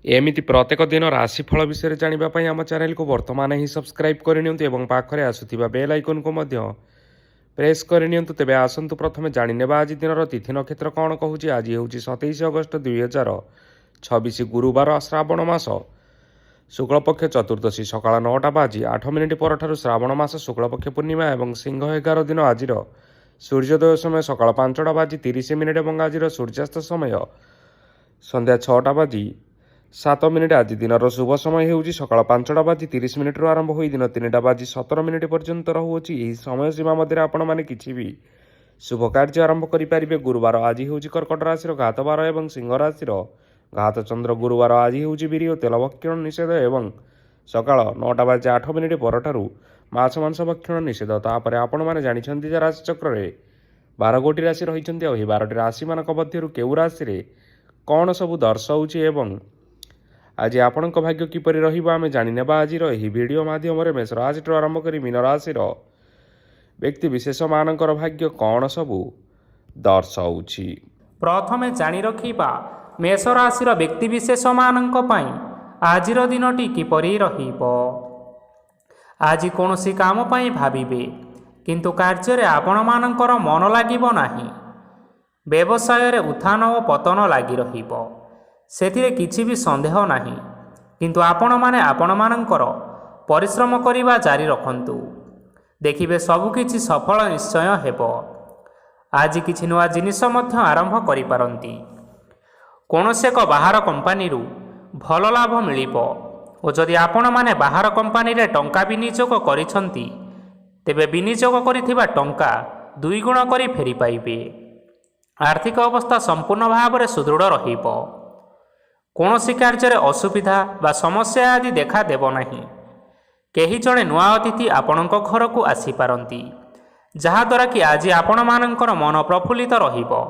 एमिति प्रत्येक दिन राशिफल विषय जानापी आम चैनल को वर्तमान ही सब्सक्राइब करनियंतु एवं पाखरे आसुथिबा बेल आइकन को मध्य प्रेस करनियंतु। तेबे आसंतु प्रथमे जानिनेबा आज दिनर तिथि नक्षत्र कौन कहूछि। आज हेउछि 27 अगस्त 2026 गुरुवार श्रावण मास शुक्लपक्ष चतुर्दशी सकाळ 9टा बाजी 8 मिनिट परठारु श्रावण मास शुक्लपक्ष पूर्णिमा एवं सिंह 11 दिन। आज सूर्योदय समय सकाळ 5टा बाजी 30 मिनिट एवं आज सूर्यास्त समय संध्या 6टा बाजी 7 मिनिट। आज दिनर शुभ समय हेउछि सकाळ 5टा बाजी 30 मिनिट आरंभ होई दिन 3टा बाजी 17 मिनिट पर्यंत रहुछि। एही समय सीमा मध्य आपण माने किछि भी शुभ कार्य आरंभ करि परिबे। गुरुवार आज हेउछि कर्कट राशि घात बार एवं सिंह राशि घात चंद्र। गुरुवार आज हेउछि वीर्य तेल भक्षण निषेध एवं सकाळ 9टा बाजी 8 मिनिट परठारु माछ मांस भक्षण निषेध। तापरे आपण माने जानिछन्ति जे राशि चक्र रे 12 गोटी राशि रहिछन्ति। एही 12टी राशि मानक मध्यरु केउ राशि रे कौन सबु दर्शाउछि एवं आज आपणक भाग्य किपरि रहिबो आमे जानिनेबा। आज भिडियो माध्यम मेष राशि आरंभ करी मीन राशि व्यक्ति विशेष मानकर भाग्य कौन सबु दर्शाउछि। प्रथमे जानि रखिबा मेष राशि व्यक्ति विशेष मानक पई आजिर दिनटी किपरि रहिबो। आज कोनोसी काम पई भाबिबे किंतु कार्य रे आपण मानकर मन लागिबो नाही। व्यवसाय रे उत्थान और पतन लागि रहिबो, सेथिरे किछि भी संदेह नाही। किंतु आपण माने आपण मानकर परिश्रम करिबा जारी रखंतु, देखिबे सब किछि सफल निश्चय हेबो। आज किछि नुआ जिनिस मध्य आरंभ करि पारंती। कोनोसे एक बाहर कंपनी रु भल लाभ मिलिबो और जदि आपण माने बाहर कंपनी रे टंका विनियोग करिसंती तेबे विनियोग करिथिबा टंका दुई गुण करी फेरी पाइबे। आर्थिक अवस्था संपूर्ण भाव में सुदृढ़ रहिबो। कोनोसी कार्य रे असुविधा बा समस्या आदि देखा देबो नाही। केही जणे नुआ अतिथि आपणक घर को आसी पारंती, जहा द्वारा कि आज आपण मानकर मन प्रफुल्लित रहिबो।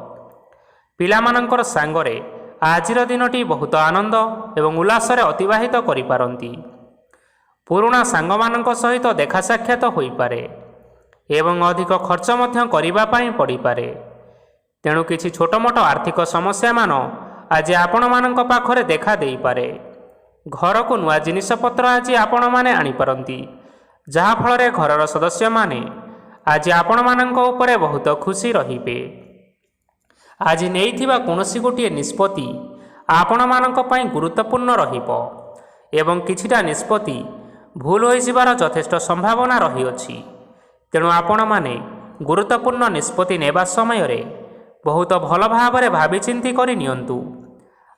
पिला मानकर सांगरे आजिर दिनटी बहुत आनंद एवं उल्लास रे अतिबाहित करि पारंती। पुराणा सांग मानक सहित देखा साक्षात होई पारे एवं अधिक खर्च मध्य करिबा पई पड़ी पारे। तेणु किछि छोट मोट आर्थिक समस्या मान आज आपण मानक पाखरे देखा देई पारे। घर को नुआ जिनिस पत्र आज आपण माने आनी पारंती, जहा फल रे घरर सदस्य माने आज आपण मानक उपरे बहुत खुशी रहिबे। आज नेइथिबा कोनोसी गोटिए निष्पत्ति आपण मानक पई गुरुत्वपूर्ण रहिबो एवं किछिटा निष्पत्ति भूल होई जिबार यथेष्ट संभावना रहिअछि। तेणु आपण माने गुरुत्वपूर्ण निष्पत्ति नेबा समय रे बहुत भल भाव में भावी चिंती करि नियंतु।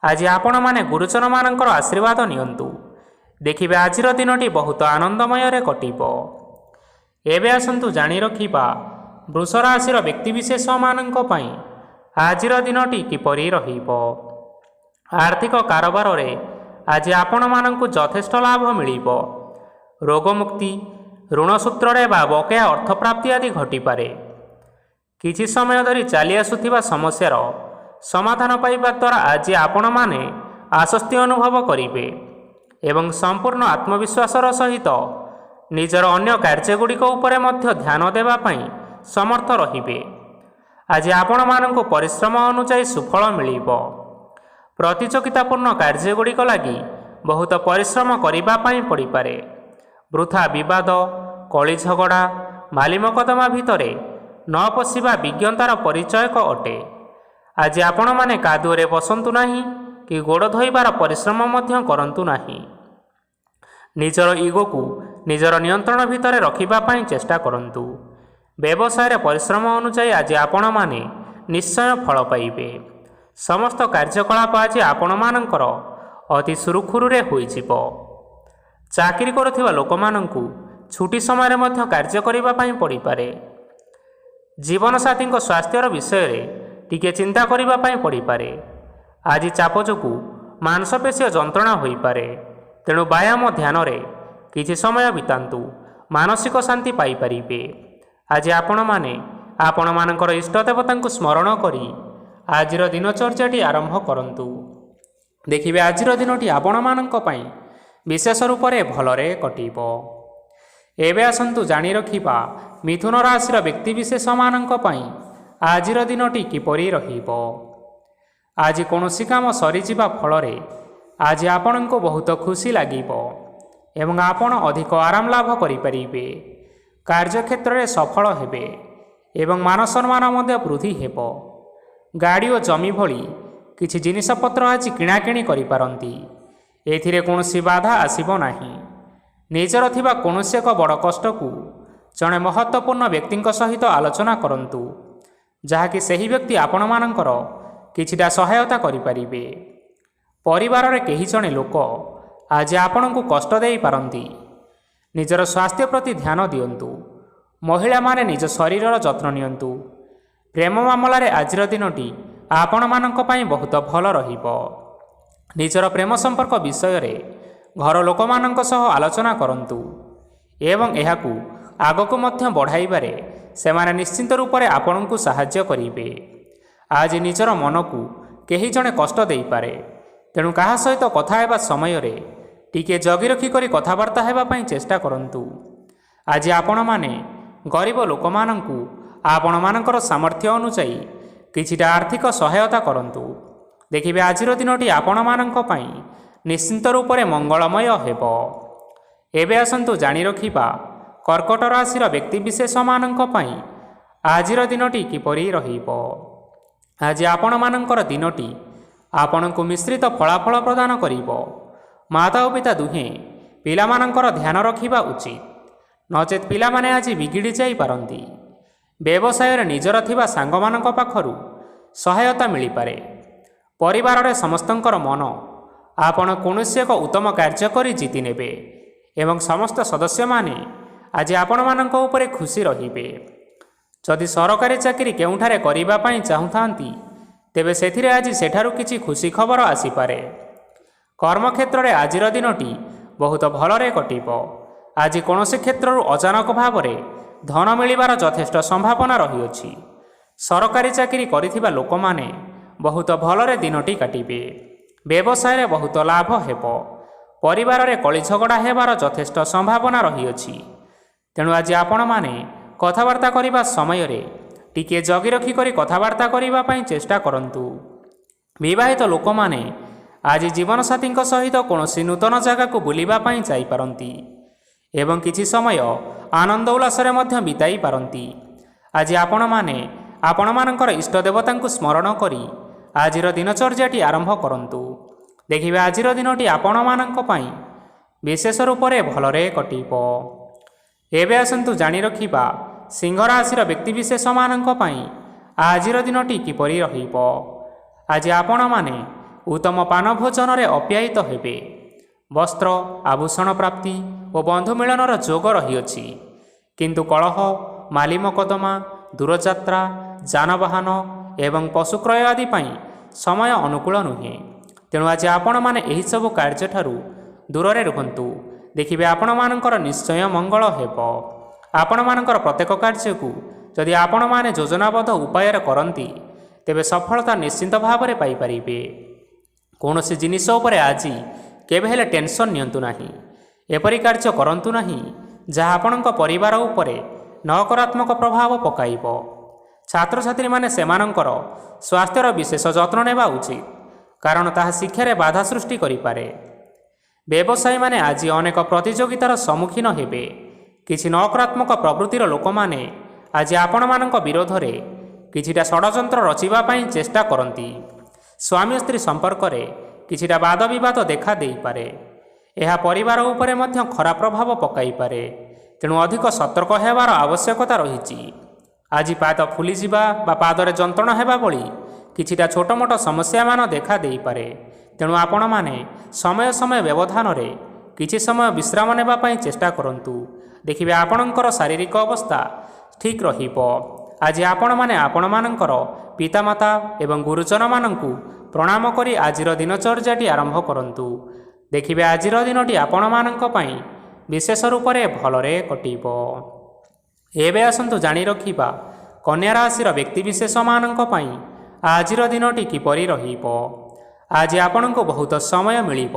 आज आपण माने गुरुजन मानकर आशीर्वाद नियंतु, देखिबे आजिर दिनटी बहुत आनंदमय रे कटिबो। एबे आसंतु जानि रखिबा वृष राशि व्यक्ति विशेष मानक पई आजिर दिनटी किपरि रहिबो। आर्थिक कारोबार रे आज आपण मानकु यथेष्ट लाभ मिलिबो। रोग मुक्ति, ऋण सूत्र रे बा बकेया अर्थ प्राप्ति आदि घटी पारे। किछि समय धरी चली आसुथिबा समस्यार समाधान पाइबा द्वारा आज आपण माने आश्वस्ति अनुभव करिबे एवं संपूर्ण आत्मविश्वासर सहित निजर अन्य कार्यगुड़िक उपरे मध्य ध्यान देबा पई समर्थ रहिबे। आज आपण मानंकु परिश्रम अनुसार सुफल मिलिबो। प्रतियोगितापूर्ण कार्यगुड़िक लागि बहुत परिश्रम करिबा पई पड़ी पारे। वृथा विवाद, कली झगड़ा, माली मकदमा भितरे न पशिबा विज्ञतार परिचयक अटे। आज आपण माने कादुरे बसंतु नाही कि गोड़ धोइबार परिश्रम मध्य करंतु नाही। निजर इगो को निजर नियंत्रण भितरे रखिबा पई चेष्टा करंतु। व्यवसाय रे परिश्रम अनुसार आज आपण माने निश्चय फल पाइबे। समस्त कार्यकलाप आज आपण मानकर अति सुरुखुरु रे होई जिवो। चाकरी करुथिबा लोक मानंकु छुट्टी समय रे मध्य कार्य करिबा पई पड़ी पारे। जीवन साथी स्वास्थ्यर विषय रे टिके चिंता करिबा पई पड़ी पारे। आज चाप जोगु मांसपेशीय जंत्रणा होई पारे। तेणु व्यायाम ध्यान रे किछि समय बितांतु, मानसिक शांति पाई परिबे। आज आपण माने आपण मानकर इष्ट देवतांकु स्मरण करी आजिर दिनचर्याटी आरंभ करंतु, देखिबे आजिर दिनटी आपण मानक पई विशेष रूप रे भलरे कटिबो। एबे आसंतु जानि रखिबा मिथुन राशि व्यक्ति विशेष मानक पई आजिर दिनटी किपरि रहिबो। आज कोनोसी काम सरीजिबा फल ଆଜି ଆପଣଙ୍କୁ ବହୁତ ଖୁସି ଲାଗିବ ଏବଂ ଆପଣ ଅଧିକ ଆରାମ ଲାଭ କରିପାରିବେ। କାର୍ଯ୍ୟକ୍ଷେତ୍ରରେ ସଫଳ ହେବେ ଏବଂ ମାନ ସମ୍ମାନ ମଧ୍ୟ ବୃଦ୍ଧି ହେବ। ଗାଡ଼ି ଓ ଜମି ଭଳି କିଛି ଜିନିଷପତ୍ର ଆଜି କିଣାକିଣି କରିପାରନ୍ତି। ଏଥିରେ କୌଣସି ବାଧା ଆସିବ ନାହିଁ। ନିଜର ଥିବା କୌଣସି ଏକ ବଡ଼ କଷ୍ଟକୁ ଜଣେ ମହତ୍ତ୍ୱପୂର୍ଣ୍ଣ ବ୍ୟକ୍ତିଙ୍କ ସହିତ ଆଲୋଚନା କରନ୍ତୁ, ଯାହାକି ସେହି ବ୍ୟକ୍ତି ଆପଣମାନଙ୍କର କିଛିଟା ସହାୟତା କରିପାରିବେ। ପରିବାରରେ କେହି ଜଣେ ଲୋକ ଆଜି ଆପଣଙ୍କୁ କଷ୍ଟ ଦେଇପାରନ୍ତି। ନିଜର ସ୍ୱାସ୍ଥ୍ୟ ପ୍ରତି ଧ୍ୟାନ ଦିଅନ୍ତୁ। ମହିଳାମାନେ ନିଜ ଶରୀରର ଯତ୍ନ ନିଅନ୍ତୁ। ପ୍ରେମ ମାମଲାରେ ଆଜିର ଦିନଟି ଆପଣମାନଙ୍କ ପାଇଁ ବହୁତ ଭଲ ରହିବ। ନିଜର ପ୍ରେମ ସମ୍ପର୍କ ବିଷୟରେ ଘର ଲୋକମାନଙ୍କ ସହ ଆଲୋଚନା କରନ୍ତୁ ଏବଂ ଏହାକୁ ଆଗକୁ ମଧ୍ୟ ବଢ଼ାଇବାରେ ସେମାନେ ନିଶ୍ଚିତ ରୂପରେ ଆପଣଙ୍କୁ ସାହାଯ୍ୟ କରିବେ। ଆଜି ନିଜର ମନକୁ କେହି ଜଣେ କଷ୍ଟ ଦେଇପାରେ, ତେଣୁ କାହା ସହିତ କଥା ହେବା ସମୟରେ ଟିକିଏ ଜଗି ରଖି କରି କଥାବାର୍ତ୍ତା ହେବା ପାଇଁ ଚେଷ୍ଟା କରନ୍ତୁ। ଆଜି ଆପଣମାନେ ଗରିବ ଲୋକମାନଙ୍କୁ ଆପଣମାନଙ୍କର ସାମର୍ଥ୍ୟ ଅନୁଯାୟୀ କିଛିଟା ଆର୍ଥିକ ସହାୟତା କରନ୍ତୁ। ଦେଖିବେ ଆଜିର ଦିନଟି ଆପଣମାନଙ୍କ ପାଇଁ ନିଶ୍ଚିତ ରୂପରେ ମଙ୍ଗଳମୟ ହେବ। ଏବେ ଆସନ୍ତୁ ଜାଣି ରଖିବା କର୍କଟ ରାଶିର ବ୍ୟକ୍ତିବିଶେଷମାନଙ୍କ ପାଇଁ ଆଜିର ଦିନଟି କିପରି ରହିବ। ଆଜି ଆପଣମାନଙ୍କର ଦିନଟି ଆପଣଙ୍କୁ ମିଶ୍ରିତ ଫଳାଫଳ ପ୍ରଦାନ କରିବ। ମାତା ଓ ପିତା ଦୁହେଁ ପିଲାମାନଙ୍କର ଧ୍ୟାନ ରଖିବା ଉଚିତ, ନଚେତ୍ ପିଲାମାନେ ଆଜି ବିଗିଡ଼ି ଯାଇପାରନ୍ତି। ବ୍ୟବସାୟରେ ନିଜର ଥିବା ସାଙ୍ଗମାନଙ୍କ ପାଖରୁ ସହାୟତା ମିଳିପାରେ। ପରିବାରରେ ସମସ୍ତଙ୍କର ମନ ଆପଣ କୌଣସି ଏକ ଉତ୍ତମ କାର୍ଯ୍ୟ କରି ଜିତି ନେବେ ଏବଂ ସମସ୍ତ ସଦସ୍ୟମାନେ ଆଜି ଆପଣମାନଙ୍କ ଉପରେ ଖୁସି ରହିବେ। ଯଦି ସରକାରୀ ଚାକିରି କେଉଁଠାରେ କରିବା ପାଇଁ ଚାହୁଁଥାନ୍ତି, ତେବେ ସେଥିରେ ଆଜି ସେଠାରୁ କିଛି ଖୁସି ଖବର ଆସିପାରେ। କର୍ମକ୍ଷେତ୍ରରେ ଆଜିର ଦିନଟି ବହୁତ ଭଲରେ କଟିବ। ଆଜି କୌଣସି କ୍ଷେତ୍ରରୁ ଅଚାନକ ଭାବରେ ଧନ ମିଳିବାର ଯଥେଷ୍ଟ ସମ୍ଭାବନା ରହିଅଛି। ସରକାରୀ ଚାକିରି କରିଥିବା ଲୋକମାନେ ବହୁତ ଭଲରେ ଦିନଟି କାଟିବେ। ବ୍ୟବସାୟରେ ବହୁତ ଲାଭ ହେବ। ପରିବାରରେ କଳି ଝଗଡ଼ା ହେବାର ଯଥେଷ୍ଟ ସମ୍ଭାବନା ରହିଅଛି। ତେଣୁ ଆଜି ଆପଣମାନେ କଥାବାର୍ତ୍ତା କରିବା ସମୟରେ ଟିକିଏ ଜଗି ରଖି କରି କଥାବାର୍ତ୍ତା କରିବା ପାଇଁ ଚେଷ୍ଟା କରନ୍ତୁ। ବିବାହିତ ଲୋକମାନେ ଆଜି ଜୀବନସାଥୀଙ୍କ ସହିତ କୌଣସି ନୂତନ ଜାଗାକୁ ବୁଲିବା ପାଇଁ ଯାଇପାରନ୍ତି ଏବଂ କିଛି ସମୟ ଆନନ୍ଦ ଉଲ୍ଲାସରେ ମଧ୍ୟ ବିତାଇ ପାରନ୍ତି। ଆଜି ଆପଣମାନେ ଆପଣମାନଙ୍କର ଇଷ୍ଟ ଦେବତାଙ୍କୁ ସ୍ମରଣ କରି ଆଜିର ଦିନଚର୍ଯ୍ୟାଟି ଆରମ୍ଭ କରନ୍ତୁ। ଦେଖିବେ ଆଜିର ଦିନଟି ଆପଣମାନଙ୍କ ପାଇଁ ବିଶେଷ ରୂପରେ ଭଲରେ କଟିବ। ଏବେ ଆସନ୍ତୁ ଜାଣି ରଖିବା ସିଂହ ରାଶିର ବ୍ୟକ୍ତିବିଶେଷମାନଙ୍କ ପାଇଁ ଆଜିର ଦିନଟି କିପରି ରହିବ। ଆଜି ଆପଣମାନେ ଉତ୍ତମ ପାନ ଭୋଜନରେ ଅପ୍ୟାୟିତ ହେବେ। ବସ୍ତ୍ର, ଆଭୂଷଣ ପ୍ରାପ୍ତି ଓ ବନ୍ଧୁ ମିଳନର ଯୋଗ ରହିଅଛି। କିନ୍ତୁ କଳହ, ମାଲି ମକଦ୍ଦମା, ଦୂରଯାତ୍ରା, ଯାନବାହନ ଏବଂ ପଶୁକ୍ରୟ ଆଦି ପାଇଁ ସମୟ ଅନୁକୂଳ ନୁହେଁ। ତେଣୁ ଆଜି ଆପଣମାନେ ଏହିସବୁ କାର୍ଯ୍ୟଠାରୁ ଦୂରରେ ରୁହନ୍ତୁ। ଦେଖିବେ ଆପଣମାନଙ୍କର ନିଶ୍ଚୟ ମଙ୍ଗଳ ହେବ। ଆପଣମାନଙ୍କର ପ୍ରତ୍ୟେକ କାର୍ଯ୍ୟକୁ ଯଦି ଆପଣମାନେ ଯୋଜନାବଦ୍ଧ ଉପାୟରେ କରନ୍ତି, ତେବେ ସଫଳତା ନିଶ୍ଚିତ ଭାବରେ ପାଇପାରିବେ। କୌଣସି ଜିନିଷ ଉପରେ ଆଜି କେବେ ହେଲେ ଟେନସନ୍ ନିଅନ୍ତୁ ନାହିଁ। ଏପରି କାର୍ଯ୍ୟ କରନ୍ତୁ ନାହିଁ ଯାହା ଆପଣଙ୍କ ପରିବାର ଉପରେ ନକାରାତ୍ମକ ପ୍ରଭାବ ପକାଇବ। ଛାତ୍ରଛାତ୍ରୀମାନେ ସେମାନଙ୍କର ସ୍ୱାସ୍ଥ୍ୟର ବିଶେଷ ଯତ୍ନ ନେବା ଉଚିତ, କାରଣ ତାହା ଶିକ୍ଷାରେ ବାଧା ସୃଷ୍ଟି କରିପାରେ। ବ୍ୟବସାୟୀମାନେ ଆଜି ଅନେକ ପ୍ରତିଯୋଗିତାର ସମ୍ମୁଖୀନ ହେବେ। କିଛି ନକାରାତ୍ମକ ପ୍ରବୃତ୍ତିର ଲୋକମାନେ ଆଜି ଆପଣମାନଙ୍କ ବିରୋଧରେ କିଛିଟା ଷଡ଼ଯନ୍ତ୍ର ରଚିବା ପାଇଁ ଚେଷ୍ଟା କରନ୍ତି। ସ୍ୱାମୀ ସ୍ତ୍ରୀ ସମ୍ପର୍କରେ କିଛିଟା ବାଦବିବାଦ ଦେଖା ଦେଇପାରେ। ଏହା ପରିବାର ଉପରେ ମଧ୍ୟ ଖରାପ ପ୍ରଭାବ ପକାଇପାରେ। ତେଣୁ ଅଧିକ ସତର୍କ ହେବାର ଆବଶ୍ୟକତା ରହିଛି। ଆଜି ପାଦ ଫୁଲିଯିବା ବା ପାଦରେ ଯନ୍ତ୍ରଣା ହେବା ଭଳି କିଛିଟା ଛୋଟମୋଟ ସମସ୍ୟାମାନ ଦେଖା ଦେଇପାରେ। ତେଣୁ ଆପଣମାନେ ସମୟ ସମୟ ବ୍ୟବଧାନରେ କିଛି ସମୟ ବିଶ୍ରାମ ନେବା ପାଇଁ ଚେଷ୍ଟା କରନ୍ତୁ। ଦେଖିବେ ଆପଣଙ୍କର ଶାରୀରିକ ଅବସ୍ଥା ଠିକ୍ ରହିବ। ଆଜି ଆପଣମାନେ ଆପଣମାନଙ୍କର ପିତାମାତା ଏବଂ ଗୁରୁଜନମାନଙ୍କୁ ପ୍ରଣାମ କରି ଆଜିର ଦିନଚର୍ଯ୍ୟାଟି ଆରମ୍ଭ କରନ୍ତୁ। ଦେଖିବେ ଆଜିର ଦିନଟି ଆପଣମାନଙ୍କ ପାଇଁ ବିଶେଷ ରୂପରେ ଭଲରେ କଟିବ। ଏବେ ଆସନ୍ତୁ ଜାଣି ରଖିବା କନ୍ୟା ରାଶିର ବ୍ୟକ୍ତିବିଶେଷମାନଙ୍କ ପାଇଁ ଆଜିର ଦିନଟି କିପରି ରହିବ। ଆଜି ଆପଣଙ୍କୁ ବହୁତ ସମୟ ମିଳିବ,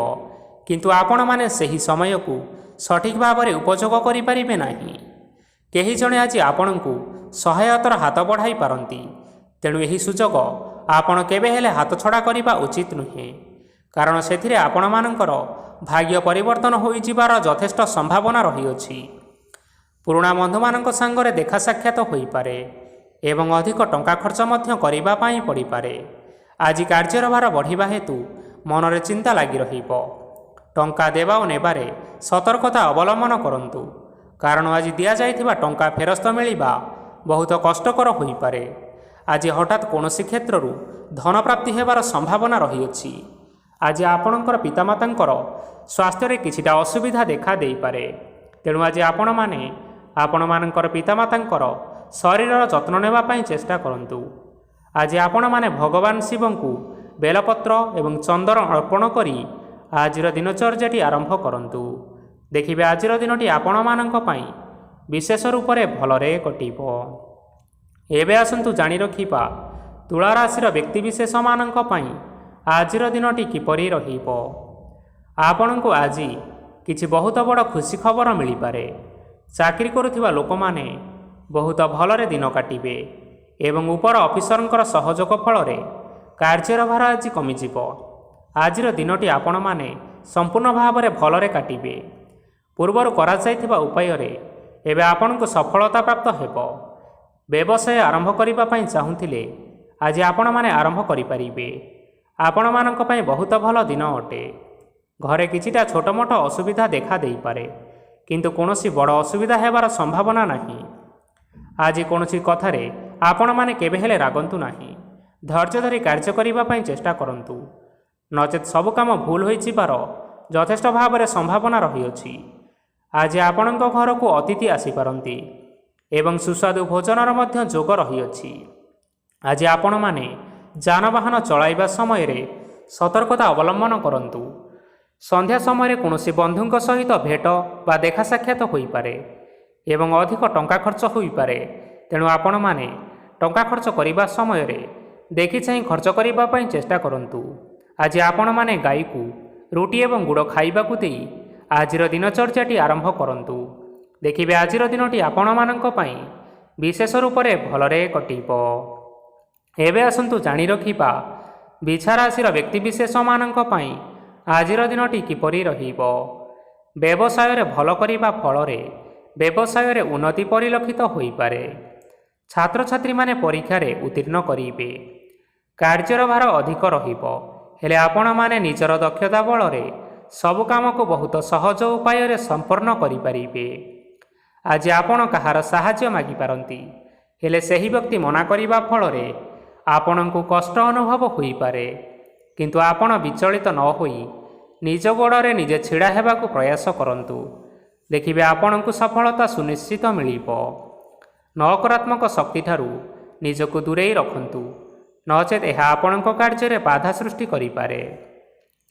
କିନ୍ତୁ ଆପଣମାନେ ସେହି ସମୟକୁ ସଠିକ୍ ଭାବରେ ଉପଯୋଗ କରିପାରିବେ ନାହିଁ। କେହି ଜଣେ ଆଜି ଆପଣଙ୍କୁ ସହାୟତାର ହାତ ବଢ଼ାଇ ପାରନ୍ତି। ତେଣୁ ଏହି ସୁଯୋଗ ଆପଣ କେବେ ହେଲେ ହାତଛଡ଼ା କରିବା ଉଚିତ ନୁହେଁ। କାରଣ ସେଥିରେ ଆପଣମାନଙ୍କର ଭାଗ୍ୟ ପରିବର୍ତ୍ତନ ହୋଇଯିବାର ଯଥେଷ୍ଟ ସମ୍ଭାବନା ରହିଅଛି। ପୁରୁଣା ବନ୍ଧୁମାନଙ୍କ ସାଙ୍ଗରେ ଦେଖା ସାକ୍ଷାତ ହୋଇପାରେ ଏବଂ ଅଧିକ ଟଙ୍କା ଖର୍ଚ୍ଚ ମଧ୍ୟ କରିବା ପାଇଁ ପଡ଼ିପାରେ। ଆଜି କାର୍ଯ୍ୟର ଭାର ବଢ଼ିବା ହେତୁ ମନରେ ଚିନ୍ତା ଲାଗି ରହିବ। ଟଙ୍କା ଦେବା ଓ ନେବାରେ ସତର୍କତା ଅବଲମ୍ବନ କରନ୍ତୁ, କାରଣ ଆଜି ଦିଆଯାଇଥିବା ଟଙ୍କା ଫେରସ୍ତ ମିଳିବା ବହୁତ କଷ୍ଟକର ହୋଇପାରେ। ଆଜି ହଠାତ୍ କୌଣସି କ୍ଷେତ୍ରରୁ ଧନପ୍ରାପ୍ତି ହେବାର ସମ୍ଭାବନା ରହିଅଛି। ଆଜି ଆପଣଙ୍କର ପିତାମାତାଙ୍କର ସ୍ୱାସ୍ଥ୍ୟରେ କିଛିଟା ଅସୁବିଧା ଦେଖା ଦେଇପାରେ। ତେଣୁ ଆଜି ଆପଣମାନଙ୍କର ପିତାମାତାଙ୍କର ଶରୀରର ଯତ୍ନ ନେବା ପାଇଁ ଚେଷ୍ଟା କରନ୍ତୁ। ଆଜି ଆପଣମାନେ ଭଗବାନ ଶିବଙ୍କୁ ବେଲପତ୍ର ଏବଂ ଚନ୍ଦନ ଅର୍ପଣ କରି ଆଜିର ଦିନଚର୍ଯ୍ୟାଟି ଆରମ୍ଭ କରନ୍ତୁ। ଦେଖିବେ ଆଜିର ଦିନଟି ଆପଣମାନଙ୍କ ପାଇଁ ବିଶେଷ ରୂପରେ ଭଲରେ କଟିବ। ଏବେ ଆସନ୍ତୁ ଜାଣି ରଖିବା ତୁଳା ରାଶିର ବ୍ୟକ୍ତିବିଶେଷମାନଙ୍କ ପାଇଁ ଆଜିର ଦିନଟି କିପରି ରହିବ। ଆପଣଙ୍କୁ ଆଜି କିଛି ବହୁତ ବଡ଼ ଖୁସି ଖବର ମିଳିପାରେ। ଚାକିରି କରୁଥିବା ଲୋକମାନେ ବହୁତ ଭଲରେ ଦିନ କାଟିବେ ଏବଂ ଉପର ଅଫିସରଙ୍କର ସହଯୋଗ ଫଳରେ କାର୍ଯ୍ୟର ଭାର ଆଜି କମିଯିବ। ଆଜିର ଦିନଟି ଆପଣମାନେ ସମ୍ପୂର୍ଣ୍ଣ ଭାବରେ ଭଲରେ କାଟିବେ। ପୂର୍ବରୁ କରାଯାଇଥିବା ଉପାୟରେ ଏବେ ଆପଣଙ୍କୁ ସଫଳତା ପ୍ରାପ୍ତ ହେବ। ବ୍ୟବସାୟ ଆରମ୍ଭ କରିବା ପାଇଁ ଚାହୁଁଥିଲେ ଆଜି ଆପଣମାନେ ଆରମ୍ଭ କରିପାରିବେ। ଆପଣମାନଙ୍କ ପାଇଁ ବହୁତ ଭଲ ଦିନ ଅଟେ। ଘରେ କିଛିଟା ଛୋଟମୋଟ ଅସୁବିଧା ଦେଖା ଦେଇପାରେ, କିନ୍ତୁ କୌଣସି ବଡ଼ ଅସୁବିଧା ହେବାର ସମ୍ଭାବନା ନାହିଁ। ଆଜି କୌଣସି କଥାରେ ଆପଣମାନେ କେବେ ହେଲେ ରାଗନ୍ତୁ ନାହିଁ। ଧୈର୍ଯ୍ୟ ଧରି କାର୍ଯ୍ୟ କରିବା ପାଇଁ ଚେଷ୍ଟା କରନ୍ତୁ, ନଚେତ୍ ସବୁ କାମ ଭୁଲ ହୋଇଯିବାର ଯଥେଷ୍ଟ ଭାବରେ ସମ୍ଭାବନା ରହିଅଛି। ଆଜି ଆପଣଙ୍କ ଘରକୁ ଅତିଥି ଆସିପାରନ୍ତି ଏବଂ ସୁସ୍ୱାଦୁ ଭୋଜନର ମଧ୍ୟ ଯୋଗ ରହିଅଛି। ଆଜି ଆପଣମାନେ ଯାନବାହନ ଚଳାଇବା ସମୟରେ ସତର୍କତା ଅବଲମ୍ବନ କରନ୍ତୁ। ସନ୍ଧ୍ୟା ସମୟରେ କୌଣସି ବନ୍ଧୁଙ୍କ ସହିତ ଭେଟ ବା ଦେଖା ସାକ୍ଷାତ ହୋଇପାରେ ଏବଂ ଅଧିକ ଟଙ୍କା ଖର୍ଚ୍ଚ ହୋଇପାରେ। ତେଣୁ ଆପଣମାନେ ଟଙ୍କା ଖର୍ଚ୍ଚ କରିବା ସମୟରେ ଦେଖିଚାହିଁ ଖର୍ଚ୍ଚ କରିବା ପାଇଁ ଚେଷ୍ଟା କରନ୍ତୁ। ଆଜି ଆପଣମାନେ ଗାଈକୁ ରୁଟି ଏବଂ ଗୁଡ଼ ଖାଇବାକୁ ଦେଇ ଆଜିର ଦିନଚର୍ଯ୍ୟାଟି ଆରମ୍ଭ କରନ୍ତୁ। ଦେଖିବେ ଆଜିର ଦିନଟି ଆପଣମାନଙ୍କ ପାଇଁ ବିଶେଷ ରୂପରେ ଭଲରେ କଟିବ। ଏବେ ଆସନ୍ତୁ ଜାଣି ରଖିବା ବିଛା ରାଶିର ବ୍ୟକ୍ତିବିଶେଷମାନଙ୍କ ପାଇଁ ଆଜିର ଦିନଟି କିପରି ରହିବ। ବ୍ୟବସାୟରେ ଭଲ କରିବା ଫଳରେ ବ୍ୟବସାୟରେ ଉନ୍ନତି ପରିଲକ୍ଷିତ ହୋଇପାରେ। ଛାତ୍ରଛାତ୍ରୀମାନେ ପରୀକ୍ଷାରେ ଉତ୍ତୀର୍ଣ୍ଣ କରିବେ। କାର୍ଯ୍ୟର ଭାର ଅଧିକ ରହିବ, ହେଲେ ଆପଣମାନେ ନିଜର ଦକ୍ଷତା ବଳରେ ସବୁ କାମକୁ ବହୁତ ସହଜ ଉପାୟରେ ସମ୍ପନ୍ନ କରିପାରିବେ। ଆଜି ଆପଣ କାହାର ସାହାଯ୍ୟ ମାଗିପାରନ୍ତି, ହେଲେ ସେହି ବ୍ୟକ୍ତି ମନା କରିବା ଫଳରେ ଆପଣଙ୍କୁ କଷ୍ଟ ଅନୁଭବ ହୋଇପାରେ। କିନ୍ତୁ ଆପଣ ବିଚଳିତ ନ ହୋଇ ନିଜ ଗୋଡ଼ରେ ନିଜେ ଛିଡ଼ା ହେବାକୁ ପ୍ରୟାସ କରନ୍ତୁ। ଦେଖିବେ ଆପଣଙ୍କୁ ସଫଳତା ସୁନିଶ୍ଚିତ ମିଳିବ। ନକାରାତ୍ମକ ଶକ୍ତିଠାରୁ ନିଜକୁ ଦୂରେଇ ରଖନ୍ତୁ, ନଚେତ୍ ଏହା ଆପଣଙ୍କ କାର୍ଯ୍ୟରେ ବାଧା ସୃଷ୍ଟି କରିପାରେ।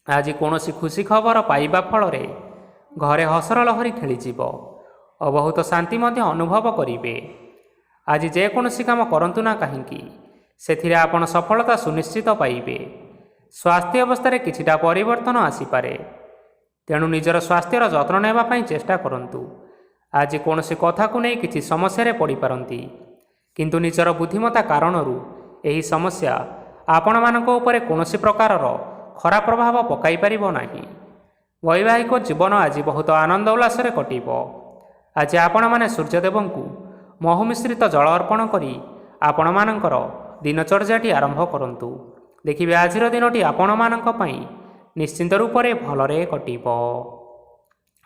ଆଜି କୌଣସି ଖୁସି ଖବର ପାଇବା ଫଳରେ ଘରେ ହସର ଲହରୀ ଖେଳିଯିବ ଓ ବହୁତ ଶାନ୍ତି ମଧ୍ୟ ଅନୁଭବ କରିବେ। ଆଜି ଯେକୌଣସି କାମ କରନ୍ତୁ ନା କାହିଁକି, ସେଥିରେ ଆପଣ ସଫଳତା ସୁନିଶ୍ଚିତ ପାଇବେ। ସ୍ୱାସ୍ଥ୍ୟ ଅବସ୍ଥାରେ କିଛିଟା ପରିବର୍ତ୍ତନ ଆସିପାରେ, ତେଣୁ ନିଜର ସ୍ୱାସ୍ଥ୍ୟର ଯତ୍ନ ନେବା ପାଇଁ ଚେଷ୍ଟା କରନ୍ତୁ। ଆଜି କୌଣସି କଥାକୁ ନେଇ କିଛି ସମସ୍ୟାରେ ପଡ଼ିପାରନ୍ତି, କିନ୍ତୁ ନିଜର ବୁଦ୍ଧିମତ୍ତା କାରଣରୁ ଏହି ସମସ୍ୟା ଆପଣମାନଙ୍କ ଉପରେ କୌଣସି ପ୍ରକାରର ଖରାପ ପ୍ରଭାବ ପକାଇ ପାରିବ ନାହିଁ। ବୈବାହିକ ଜୀବନ ଆଜି ବହୁତ ଆନନ୍ଦ ଉଲ୍ଲାସରେ କଟିବ। ଆଜି ଆପଣମାନେ ସୂର୍ଯ୍ୟଦେବଙ୍କୁ ମହୁ ମିଶ୍ରିତ ଜଳ ଅର୍ପଣ କରି ଆପଣମାନଙ୍କର ଦିନଚର୍ଯ୍ୟାଟି ଆରମ୍ଭ କରନ୍ତୁ। ଦେଖିବେ ଆଜିର ଦିନଟି ଆପଣମାନଙ୍କ ପାଇଁ ନିଶ୍ଚିନ୍ତ ରୂପରେ ଭଲରେ କଟିବ।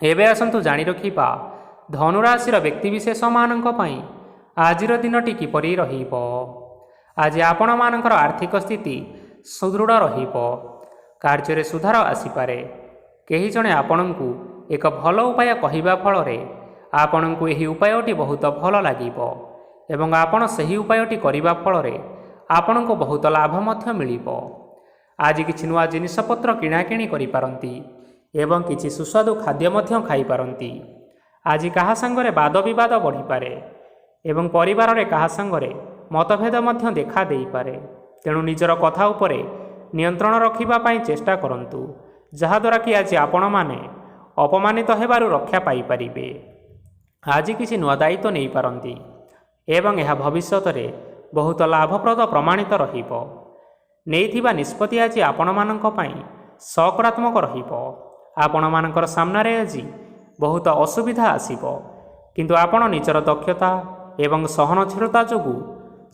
ଏବେ ଆସନ୍ତୁ ଜାଣି ରଖିବା ଧନୁରାଶିର ବ୍ୟକ୍ତିବିଶେଷମାନଙ୍କ ପାଇଁ ଆଜିର ଦିନଟି କିପରି ରହିବ। ଆଜି ଆପଣମାନଙ୍କର ଆର୍ଥିକ ସ୍ଥିତି ସୁଦୃଢ଼ ରହିବ। କାର୍ଯ୍ୟରେ ସୁଧାର ଆସିପାରେ। କେହି ଜଣେ ଆପଣଙ୍କୁ ଏକ ଭଲ ଉପାୟ କହିବା ଫଳରେ ଆପଣଙ୍କୁ ଏହି ଉପାୟଟି ବହୁତ ଭଲ ଲାଗିବ ଏବଂ ଆପଣ ସେହି ଉପାୟଟି କରିବା ଫଳରେ ଆପଣଙ୍କୁ ବହୁତ ଲାଭ ମଧ୍ୟ ମିଳିବ। ଆଜି କିଛି ନୂଆ ଜିନିଷପତ୍ର କିଣାକିଣି କରିପାରନ୍ତି ଏବଂ କିଛି ସୁସ୍ୱାଦୁ ଖାଦ୍ୟ ମଧ୍ୟ ଖାଇପାରନ୍ତି। ଆଜି କାହା ସାଙ୍ଗରେ ବାଦ ବିବାଦ ବଢ଼ିପାରେ ଏବଂ ପରିବାରରେ କାହା ସାଙ୍ଗରେ ମତଭେଦ ମଧ୍ୟ ଦେଖା ଦେଇପାରେ। ତେଣୁ ନିଜର କଥା ଉପରେ ନିୟନ୍ତ୍ରଣ ରଖିବା ପାଇଁ ଚେଷ୍ଟା କରନ୍ତୁ, ଯାହାଦ୍ୱାରା କି ଆଜି ଆପଣମାନେ ଅପମାନିତ ହେବାରୁ ରକ୍ଷା ପାଇପାରିବେ। ଆଜି କିଛି ନୂଆ ଦାୟିତ୍ୱ ନେଇପାରନ୍ତି ଏବଂ ଏହା ଭବିଷ୍ୟତରେ ବହୁତ ଲାଭପ୍ରଦ ପ୍ରମାଣିତ ରହିବ। ନେଇଥିବା ନିଷ୍ପତ୍ତି ଆଜି ଆପଣମାନଙ୍କ ପାଇଁ ସକାରାତ୍ମକ ରହିବ। ଆପଣମାନଙ୍କର ସାମ୍ନାରେ ଆଜି ବହୁତ ଅସୁବିଧା ଆସିବ, କିନ୍ତୁ ଆପଣ ନିଜର ଦକ୍ଷତା ଏବଂ ସହନଶୀଳତା ଯୋଗୁଁ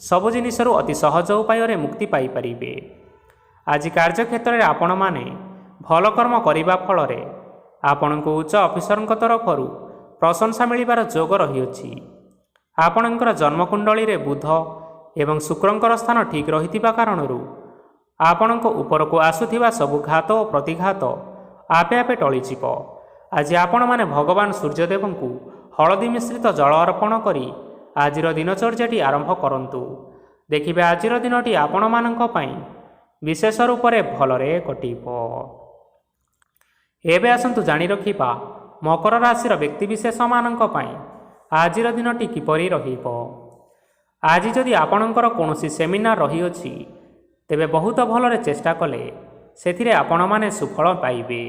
ସବୁ ଜିନିଷରୁ ଅତି ସହଜ ଉପାୟରେ ମୁକ୍ତି ପାଇପାରିବେ। ଆଜି କାର୍ଯ୍ୟକ୍ଷେତ୍ରରେ ଆପଣମାନେ ଭଲ କର୍ମ କରିବା ଫଳରେ ଆପଣଙ୍କୁ ଉଚ୍ଚ ଅଫିସରଙ୍କ ତରଫରୁ ପ୍ରଶଂସା ମିଳିବାର ଯୋଗ ରହିଅଛି। ଆପଣଙ୍କର ଜନ୍ମକୁଣ୍ଡଳୀରେ ବୁଧ ଏବଂ ଶୁକ୍ରଙ୍କର ସ୍ଥାନ ଠିକ୍ ରହିଥିବା କାରଣରୁ ଆପଣଙ୍କ ଉପରକୁ ଆସୁଥିବା ସବୁ ଘାତ ଓ ପ୍ରତିଘାତ ଆପେ ଆପେ ଟଳିଯିବ। ଆଜି ଆପଣମାନେ ଭଗବାନ ସୂର୍ଯ୍ୟଦେବଙ୍କୁ ହଳଦୀ ମିଶ୍ରିତ ଜଳ ଅର୍ପଣ କରି ଆଜିର ଦିନଚର୍ଯ୍ୟାଟି ଆରମ୍ଭ କରନ୍ତୁ। ଦେଖିବେ ଆଜିର ଦିନଟି ଆପଣମାନଙ୍କ ପାଇଁ ବିଶେଷ ରୂପରେ ଭଲରେ କଟିବ। ଏବେ ଆସନ୍ତୁ ଜାଣି ରଖିବା ମକର ରାଶିର ବ୍ୟକ୍ତିବିଶେଷମାନଙ୍କ ପାଇଁ ଆଜିର ଦିନଟି କିପରି ରହିବ। ଆଜି ଯଦି ଆପଣଙ୍କର କୌଣସି ସେମିନାର ରହିଅଛି, ତେବେ ବହୁତ ଭଲରେ ଚେଷ୍ଟା କଲେ ସେଥିରେ ଆପଣମାନେ ସୁଫଳ ପାଇବେ,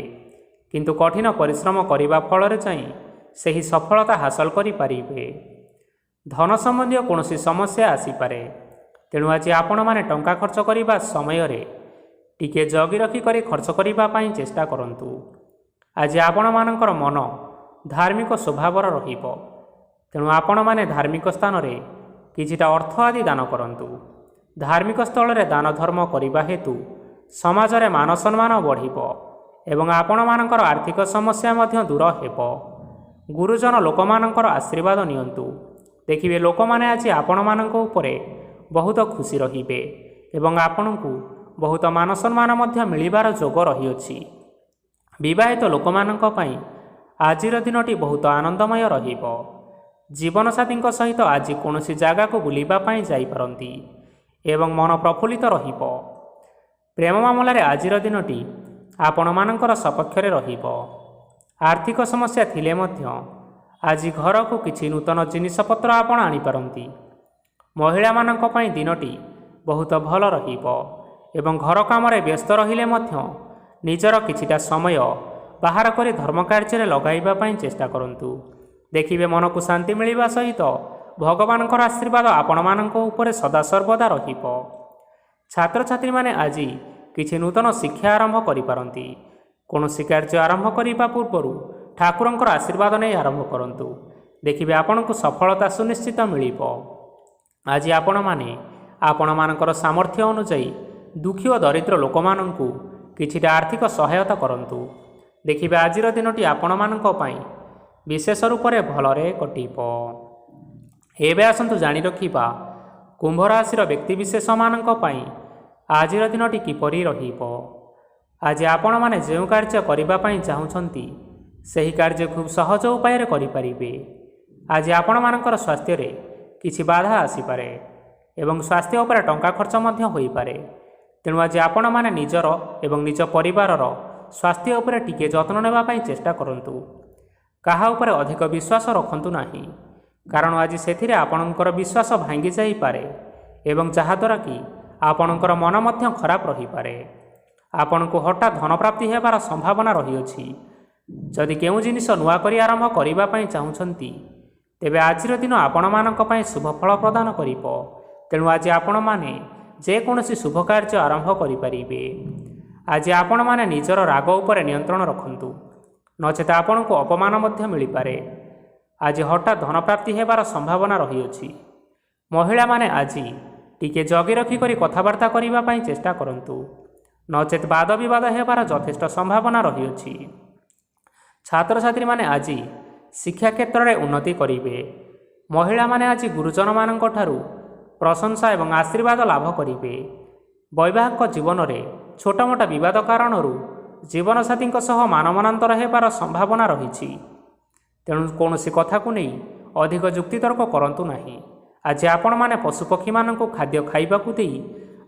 କିନ୍ତୁ କଠିନ ପରିଶ୍ରମ କରିବା ଫଳରେ ଯାଇ ସେହି ସଫଳତା ହାସଲ କରିପାରିବେ। ଧନ ସମ୍ବନ୍ଧୀୟ କୌଣସି ସମସ୍ୟା ଆସିପାରେ, ତେଣୁ ଆଜି ଆପଣମାନେ ଟଙ୍କା ଖର୍ଚ୍ଚ କରିବା ସମୟରେ ଟିକିଏ ଜଗି ରଖି କରି ଖର୍ଚ୍ଚ କରିବା ପାଇଁ ଚେଷ୍ଟା କରନ୍ତୁ। ଆଜି ଆପଣମାନଙ୍କର ମନ ଧାର୍ମିକ ସ୍ୱଭାବର ରହିବ, ତେଣୁ ଆପଣମାନେ ଧାର୍ମିକ ସ୍ଥାନରେ କିଛିଟା ଅର୍ଥ ଆଦି ଦାନ କରନ୍ତୁ। ଧାର୍ମିକ ସ୍ଥଳରେ ଦାନ ଧର୍ମ କରିବା ହେତୁ ସମାଜରେ ମାନ ସମ୍ମାନ ବଢ଼ିବ ଏବଂ ଆପଣମାନଙ୍କର ଆର୍ଥିକ ସମସ୍ୟା ମଧ୍ୟ ଦୂର ହେବ। ଗୁରୁଜନ ଲୋକମାନଙ୍କର ଆଶୀର୍ବାଦ ନିଅନ୍ତୁ। ଦେଖିବେ ଲୋକମାନେ ଆଜି ଆପଣମାନଙ୍କ ଉପରେ ବହୁତ ଖୁସି ରହିବେ ଏବଂ ଆପଣଙ୍କୁ ବହୁତ ମାନ ସମ୍ମାନ ମଧ୍ୟ ମିଳିବାର ଯୋଗ ରହିଅଛି। ବିବାହିତ ଲୋକମାନଙ୍କ ପାଇଁ ଆଜିର ଦିନଟି ବହୁତ ଆନନ୍ଦମୟ ରହିବ। ଜୀବନସାଥୀଙ୍କ ସହିତ ଆଜି କୌଣସି ଜାଗାକୁ ବୁଲିବା ପାଇଁ ଯାଇପାରନ୍ତି ଏବଂ ମନ ପ୍ରଫୁଲ୍ଲିତ ରହିବ। ପ୍ରେମ ମାମଲାରେ ଆଜିର ଦିନଟି ଆପଣମାନଙ୍କର ସପକ୍ଷରେ ରହିବ। ଆର୍ଥିକ ସମସ୍ୟା ଥିଲେ ମଧ୍ୟ ଆଜି ଘରକୁ କିଛି ନୂତନ ଜିନିଷପତ୍ର ଆପଣ ଆଣିପାରନ୍ତି। ମହିଳାମାନଙ୍କ ପାଇଁ ଦିନଟି ବହୁତ ଭଲ ରହିବ ଏବଂ ଘର କାମରେ ବ୍ୟସ୍ତ ରହିଲେ ମଧ୍ୟ ନିଜର କିଛିଟା ସମୟ ବାହାର କରି ଧର୍ମ କାର୍ଯ୍ୟରେ ଲଗାଇବା ପାଇଁ ଚେଷ୍ଟା କରନ୍ତୁ। ଦେଖିବେ ମନକୁ ଶାନ୍ତି ମିଳିବା ସହିତ ଭଗବାନଙ୍କର ଆଶୀର୍ବାଦ ଆପଣମାନଙ୍କ ଉପରେ ସଦାସର୍ବଦା ରହିବ। ଛାତ୍ରଛାତ୍ରୀମାନେ ଆଜି କିଛି ନୂତନ ଶିକ୍ଷା ଆରମ୍ଭ କରିପାରନ୍ତି। କୌଣସି କାର୍ଯ୍ୟ ଆରମ୍ଭ କରିବା ପୂର୍ବରୁ ଠାକୁରଙ୍କର ଆଶୀର୍ବାଦ ନେଇ ଆରମ୍ଭ କରନ୍ତୁ। ଦେଖିବେ ଆପଣଙ୍କୁ ସଫଳତା ସୁନିଶ୍ଚିତ ମିଳିବ। ଆଜି ଆପଣମାନେ ଆପଣମାନଙ୍କର ସାମର୍ଥ୍ୟ ଅନୁଯାୟୀ ଦୁଃଖୀ ଓ ଦରିଦ୍ର ଲୋକମାନଙ୍କୁ କିଛିଟା ଆର୍ଥିକ ସହାୟତା କରନ୍ତୁ। ଦେଖିବେ ଆଜିର ଦିନଟି ଆପଣମାନଙ୍କ ପାଇଁ ବିଶେଷ ରୂପରେ ଭଲରେ କଟିବ। ଏବେ ଆସନ୍ତୁ ଜାଣି ରଖିବା କୁମ୍ଭ ରାଶିର ବ୍ୟକ୍ତିବିଶେଷମାନଙ୍କ ପାଇଁ ଆଜିର ଦିନଟି କିପରି ରହିବ। ଆଜି ଆପଣମାନେ ଯେଉଁ କାର୍ଯ୍ୟ କରିବା ପାଇଁ ଚାହୁଁଛନ୍ତି ସେହି କାର୍ଯ୍ୟ ଖୁବ୍ ସହଜ ଉପାୟରେ କରିପାରିବେ। ଆଜି ଆପଣମାନଙ୍କର ସ୍ୱାସ୍ଥ୍ୟରେ କିଛି ବାଧା ଆସିପାରେ ଏବଂ ସ୍ୱାସ୍ଥ୍ୟ ଉପରେ ଟଙ୍କା ଖର୍ଚ୍ଚ ମଧ୍ୟ ହୋଇପାରେ, ତେଣୁ ଆଜି ଆପଣମାନେ ନିଜର ଏବଂ ନିଜ ପରିବାରର ସ୍ୱାସ୍ଥ୍ୟ ଉପରେ ଟିକିଏ ଯତ୍ନ ନେବା ପାଇଁ ଚେଷ୍ଟା କରନ୍ତୁ। କାହା ଉପରେ ଅଧିକ ବିଶ୍ୱାସ ରଖନ୍ତୁ ନାହିଁ, କାରଣ ଆଜି ସେଥିରେ ଆପଣଙ୍କର ବିଶ୍ୱାସ ଭାଙ୍ଗି ଯାଇପାରେ ଏବଂ ଯାହାଦ୍ୱାରା କି ଆପଣଙ୍କର ମନ ମଧ୍ୟ ଖରାପ ରହିପାରେ। ଆପଣଙ୍କୁ ହଠାତ୍ ଧନପ୍ରାପ୍ତି ହେବାର ସମ୍ଭାବନା ରହିଅଛି। ଯଦି କେଉଁ ଜିନିଷ ନୂଆ କରି ଆରମ୍ଭ କରିବା ପାଇଁ ଚାହୁଁଛନ୍ତି, ତେବେ ଆଜିର ଦିନ ଆପଣମାନଙ୍କ ପାଇଁ ଶୁଭ ଫଳ ପ୍ରଦାନ କରିବ। ତେଣୁ ଆଜି ଆପଣମାନେ ଯେକୌଣସି ଶୁଭ କାର୍ଯ୍ୟ ଆରମ୍ଭ କରିପାରିବେ। ଆଜି ଆପଣମାନେ ନିଜର ରାଗ ଉପରେ ନିୟନ୍ତ୍ରଣ ରଖନ୍ତୁ, ନଚେତ ଆପଣଙ୍କୁ ଅପମାନ ମଧ୍ୟ ମିଳିପାରେ। ଆଜି ହଠାତ୍ ଧନପ୍ରାପ୍ତି ହେବାର ସମ୍ଭାବନା ରହିଅଛି। ମହିଳାମାନେ ଆଜି ଟିକିଏ ଜଗି ରଖି କରି କଥାବାର୍ତ୍ତା କରିବା ପାଇଁ ଚେଷ୍ଟା କରନ୍ତୁ, ନଚେତ ବାଦ ବିବାଦ ହେବାର ଯଥେଷ୍ଟ ସମ୍ଭାବନା ରହିଅଛି। ଛାତ୍ରଛାତ୍ରୀମାନେ ଆଜି ଶିକ୍ଷା କ୍ଷେତ୍ରରେ ଉନ୍ନତି କରିବେ। ମହିଳାମାନେ ଆଜି ଗୁରୁଜନମାନଙ୍କ ଠାରୁ ପ୍ରଶଂସା ଏବଂ ଆଶୀର୍ବାଦ ଲାଭ କରିବେ। ବୈବାହିକ ଜୀବନରେ ଛୋଟମୋଟ ବିବାଦ କାରଣରୁ ଜୀବନସାଥୀଙ୍କ ସହ ମାନମନାନ୍ତର ହେବାର ସମ୍ଭାବନା ରହିଛି, ତେଣୁ କୌଣସି କଥାକୁ ନେଇ ଅଧିକ ଯୁକ୍ତିତର୍କ କରନ୍ତୁ ନାହିଁ। ଆଜି ଆପଣମାନେ ପଶୁପକ୍ଷୀମାନଙ୍କୁ ଖାଦ୍ୟ ଖାଇବାକୁ ଦେଇ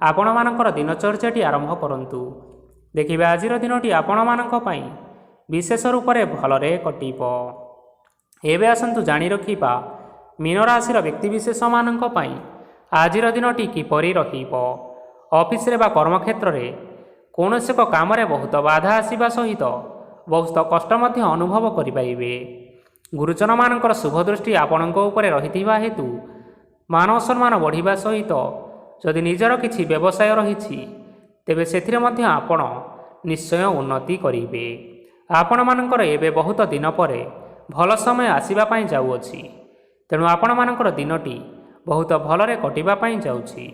ଆପଣମାନଙ୍କର ଦିନଚର୍ଯ୍ୟାଟି ଆରମ୍ଭ କରନ୍ତୁ। ଦେଖିବେ ଆଜିର ଦିନଟି ଆପଣମାନଙ୍କ ପାଇଁ ବିଶେଷ ରୂପରେ ଭଲରେ କଟିବ। ଏବେ ଆସନ୍ତୁ ଜାଣି ରଖିବା ମୀନ ରାଶିର ବ୍ୟକ୍ତିବିଶେଷମାନଙ୍କ ପାଇଁ ଆଜିର ଦିନଟି କିପରି ରହିବ। ଅଫିସରେ ବା କର୍ମକ୍ଷେତ୍ରରେ କୌଣସି ଏକ କାମରେ ବହୁତ ବାଧା ଆସିବା ସହିତ ବହୁତ କଷ୍ଟ ମଧ୍ୟ ଅନୁଭବ କରିପାରିବେ। ଗୁରୁଜନମାନଙ୍କର ଶୁଭଦୃଷ୍ଟି ଆପଣଙ୍କ ଉପରେ ରହିଥିବା ହେତୁ ମାନ ସମ୍ମାନ ବଢ଼ିବା ସହିତ ଯଦି ନିଜର କିଛି ବ୍ୟବସାୟ ରହିଛି, ତେବେ ସେଥିରେ ମଧ୍ୟ ଆପଣ ନିଶ୍ଚୟ ଉନ୍ନତି କରିବେ। ଆପଣମାନଙ୍କର ଏବେ ବହୁତ ଦିନ ପରେ ଭଲ ସମୟ ଆସିବା ପାଇଁ ଯାଉଅଛି। ତେଣୁ ଆପଣମାନଙ୍କର ଦିନଟି ବହୁତ ଭଲରେ କଟିବା ପାଇଁ ଯାଉଛି।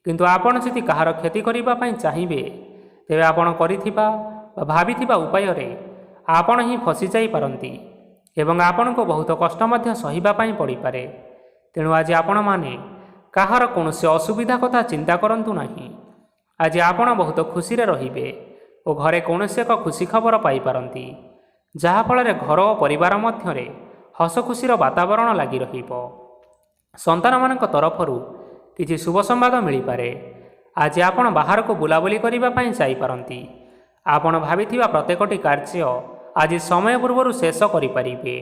କିନ୍ତୁ ଆପଣ ଯଦି କାହାର କ୍ଷତି କରିବା ପାଇଁ ଚାହିଁବେ, ତେବେ ଆପଣ କରିଥିବା ବା ଭାବିଥିବା ଉପାୟରେ ଆପଣ ହିଁ ଫସିଯାଇପାରନ୍ତି ଏବଂ ଆପଣଙ୍କୁ ବହୁତ କଷ୍ଟ ମଧ୍ୟ ସହିବା ପାଇଁ ପଡ଼ିପାରେ। ତେଣୁ ଆଜି ଆପଣମାନେ କାହାର କୌଣସି ଅସୁବିଧା କଥା ଚିନ୍ତା କରନ୍ତୁ ନାହିଁ। ଆଜି ଆପଣ ବହୁତ ଖୁସିରେ ରହିବେ ଓ ଘରେ କୌଣସି ଏକ ଖୁସି ଖବର ପାଇପାରନ୍ତି, ଯାହାଫଳରେ ଘର ଓ ପରିବାର ମଧ୍ୟରେ ହସ ଖୁସିର ବାତାବରଣ ଲାଗି ରହିବ। ସନ୍ତାନମାନଙ୍କ ତରଫରୁ କିଛି ଶୁଭ ସମ୍ବାଦ ମିଳିପାରେ। ଆଜି ଆପଣ ବାହାରକୁ ବୁଲାବୁଲି କରିବା ପାଇଁ ଯାଇପାରନ୍ତି। ଆପଣ ଭାବିଥିବା ପ୍ରତ୍ୟେକଟି କାର୍ଯ୍ୟ ଆଜି ସମୟ ପୂର୍ବରୁ ଶେଷ କରିପାରିବେ।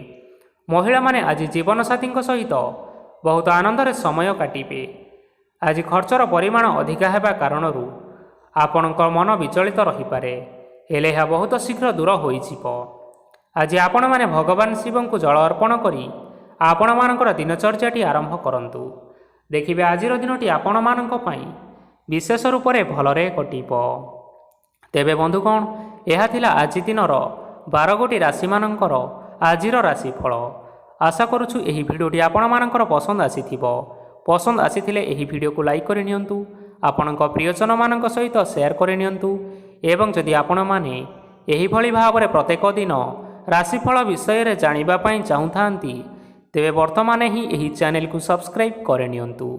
ମହିଳାମାନେ ଆଜି ଜୀବନସାଥୀଙ୍କ ସହିତ ବହୁତ ଆନନ୍ଦରେ ସମୟ କାଟିବେ। ଆଜି ଖର୍ଚ୍ଚର ପରିମାଣ ଅଧିକା ହେବା କାରଣରୁ ଆପଣଙ୍କ ମନ ବିଚଳିତ ରହିପାରେ, ହେଲେ ଏହା ବହୁତ ଶୀଘ୍ର ଦୂର ହୋଇଯିବ। ଆଜି ଆପଣମାନେ ଭଗବାନ ଶିବଙ୍କୁ ଜଳ ଅର୍ପଣ କରି ଆପଣମାନଙ୍କର ଦିନଚର୍ଯ୍ୟାଟି ଆରମ୍ଭ କରନ୍ତୁ। ଦେଖିବେ ଆଜିର ଦିନଟି ଆପଣମାନଙ୍କ ପାଇଁ ବିଶେଷ ରୂପରେ ଭଲରେ କଟିବ। ତେବେ ବନ୍ଧୁଗଣ, ଏହା ଥିଲା ଆଜି ଦିନର 12 ଗୋଟି ରାଶିମାନଙ୍କର ଆଜିର ରାଶିଫଳ। ଆଶା କରୁଛୁ ଏହି ଭିଡ଼ିଓଟି ଆପଣମାନଙ୍କର ପସନ୍ଦ ଆସିଥିବ। ପସନ୍ଦ ଆସିଥିଲେ ଏହି ଭିଡ଼ିଓକୁ ଲାଇକ୍ କରି ନିଅନ୍ତୁ, ଆପଣଙ୍କ ପ୍ରିୟଜନମାନଙ୍କ ସହିତ ସେୟାର କରି ନିଅନ୍ତୁ ଏବଂ ଯଦି ଆପଣମାନେ ଏହିଭଳି ଭାବରେ ପ୍ରତ୍ୟେକ ଦିନ ରାଶିଫଳ ବିଷୟରେ ଜାଣିବା ପାଇଁ ଚାହୁଁଥାନ୍ତି, ତେବେ ବର୍ତ୍ତମାନ ହିଁ ଏହି ଚ୍ୟାନେଲକୁ ସବସ୍କ୍ରାଇବ୍ କରିନିଅନ୍ତୁ।